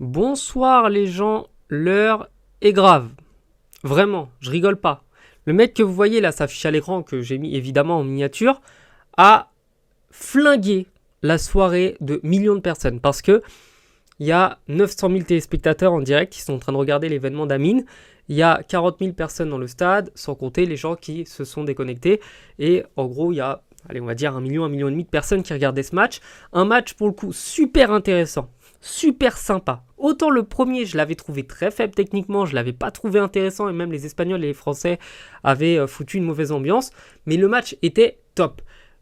Bonsoir les gens, l'heure est grave. Vraiment, je rigole pas. Le mec que vous voyez là s'affiche à l'écran, que j'ai mis évidemment en miniature, a flingué la soirée de millions de personnes. Parce que il y a 900 000 téléspectateurs en direct qui sont en train de regarder l'événement d'Amine. Il y a 40 000 personnes dans le stade, sans compter les gens qui se sont déconnectés. Et en gros, il y a, allez, on va dire 1 million et demi de personnes qui regardaient ce match. Un match pour le coup super intéressant, super sympa. Autant le premier, je l'avais trouvé très faible techniquement, je l'avais pas trouvé intéressant et même les Espagnols et les Français avaient foutu une mauvaise ambiance. Mais le match était top.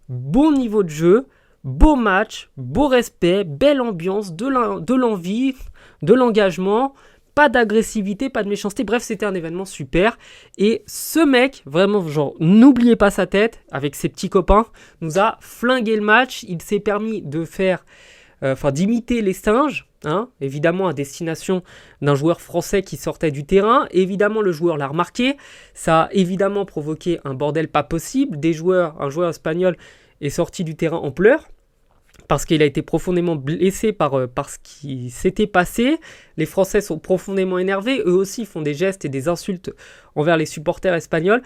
Bon niveau de jeu, beau match, beau respect, belle ambiance, de l'envie, de l'engagement, pas d'agressivité, pas de méchanceté. Bref, c'était un événement super. Et ce mec, vraiment, genre, n'oubliez pas sa tête, avec ses petits copains, nous a flingué le match. Il s'est permis de faire... d'imiter les singes, hein, évidemment à destination d'un joueur français qui sortait du terrain. Évidemment, le joueur l'a remarqué. Ça a évidemment provoqué un bordel pas possible. Un joueur espagnol est sorti du terrain en pleurs parce qu'il a été profondément blessé par ce qui s'était passé. Les Français sont profondément énervés. Eux aussi font des gestes et des insultes envers les supporters espagnols.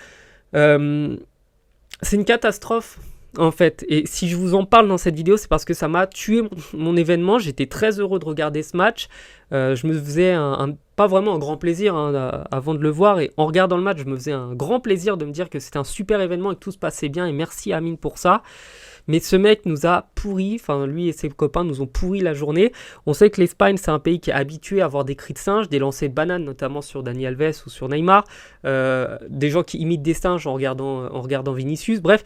C'est une catastrophe. En fait, et si je vous en parle dans cette vidéo, c'est parce que ça m'a tué mon événement. J'étais très heureux de regarder ce match. Je me faisais pas vraiment un grand plaisir avant de le voir. Et en regardant le match, je me faisais un grand plaisir de me dire que c'était un super événement et que tout se passait bien. Et merci Amine pour ça. Mais ce mec nous a pourri, enfin lui et ses copains nous ont pourri la journée. On sait que l'Espagne, c'est un pays qui est habitué à avoir des cris de singe, des lancers de bananes, notamment sur Dani Alves ou sur Neymar. Des gens qui imitent des singes en regardant Vinicius. Bref,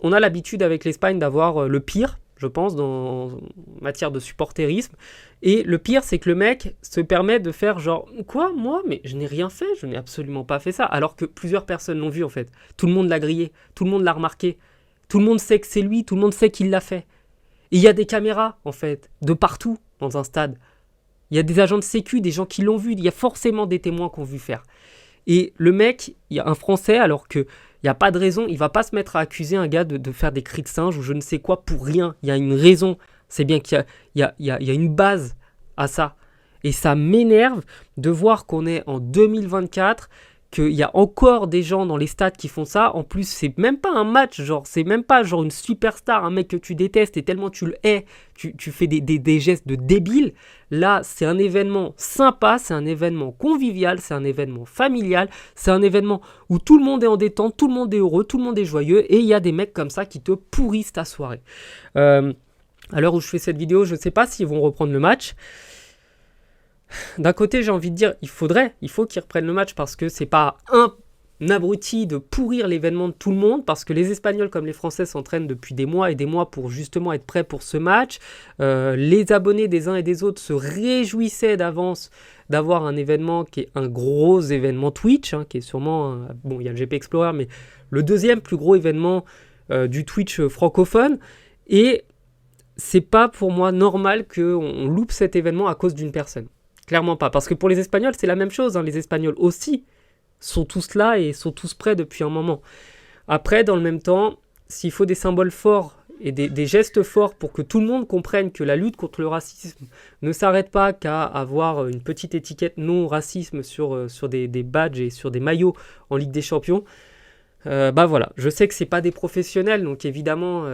on a l'habitude avec l'Espagne d'avoir le pire, je pense, en matière de supporterisme. Et le pire, c'est que le mec se permet de faire genre « Quoi, moi? Mais je n'ai rien fait, je n'ai absolument pas fait ça. » Alors que plusieurs personnes l'ont vu en fait. Tout le monde l'a grillé, tout le monde l'a remarqué. Tout le monde sait que c'est lui, tout le monde sait qu'il l'a fait. Et il y a des caméras, en fait, de partout dans un stade. Il y a des agents de sécu, des gens qui l'ont vu. Il y a forcément des témoins qui ont vu faire. Et le mec, il y a un Français, alors qu'il n'y a pas de raison, il ne va pas se mettre à accuser un gars de faire des cris de singe ou je ne sais quoi pour rien. Il y a une raison. C'est bien qu'il y a une base à ça. Et ça m'énerve de voir qu'on est en 2024, qu'il y a encore des gens dans les stades qui font ça. En plus, c'est même pas un match, genre, c'est même pas genre une superstar, un mec que tu détestes et tellement tu le hais, tu fais des gestes de débile. Là, c'est un événement sympa, c'est un événement convivial, c'est un événement familial, c'est un événement où tout le monde est en détente, tout le monde est heureux, tout le monde est joyeux et il y a des mecs comme ça qui te pourrissent ta soirée. À l'heure où je fais cette vidéo, je sais pas s'ils vont reprendre le match. D'un côté, j'ai envie de dire, il faut qu'ils reprennent le match parce que c'est pas un abruti de pourrir l'événement de tout le monde, parce que les Espagnols comme les Français s'entraînent depuis des mois et des mois pour justement être prêts pour ce match. Les abonnés des uns et des autres se réjouissaient d'avance d'avoir un événement qui est un gros événement Twitch, hein, qui est sûrement, bon, il y a le GP Explorer, mais le deuxième plus gros événement du Twitch francophone. Et c'est pas pour moi normal qu'on loupe cet événement à cause d'une personne. Clairement pas, parce que pour les Espagnols, c'est la même chose. Hein. Les Espagnols aussi sont tous là et sont tous prêts depuis un moment. Après, dans le même temps, s'il faut des symboles forts et des gestes forts pour que tout le monde comprenne que la lutte contre le racisme ne s'arrête pas qu'à avoir une petite étiquette non-racisme sur des badges et sur des maillots en Ligue des Champions, bah voilà. Je sais que c'est pas des professionnels, donc évidemment,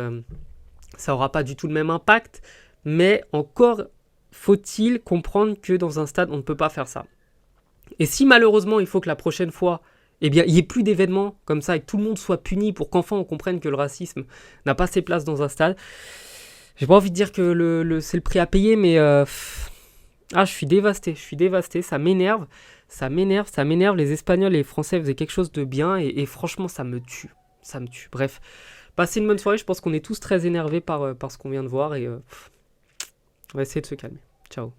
ça aura pas du tout le même impact, mais encore... faut-il comprendre que dans un stade, on ne peut pas faire ça. Et si malheureusement, il faut que la prochaine fois, eh bien, il n'y ait plus d'événements comme ça et que tout le monde soit puni pour qu'enfin on comprenne que le racisme n'a pas ses places dans un stade, j'ai pas envie de dire que c'est le prix à payer, mais je suis dévasté, ça m'énerve. Les Espagnols et les Français faisaient quelque chose de bien et franchement, ça me tue. Bref, passez une bonne soirée, je pense qu'on est tous très énervés par ce qu'on vient de voir et... on va essayer de se calmer. Ciao.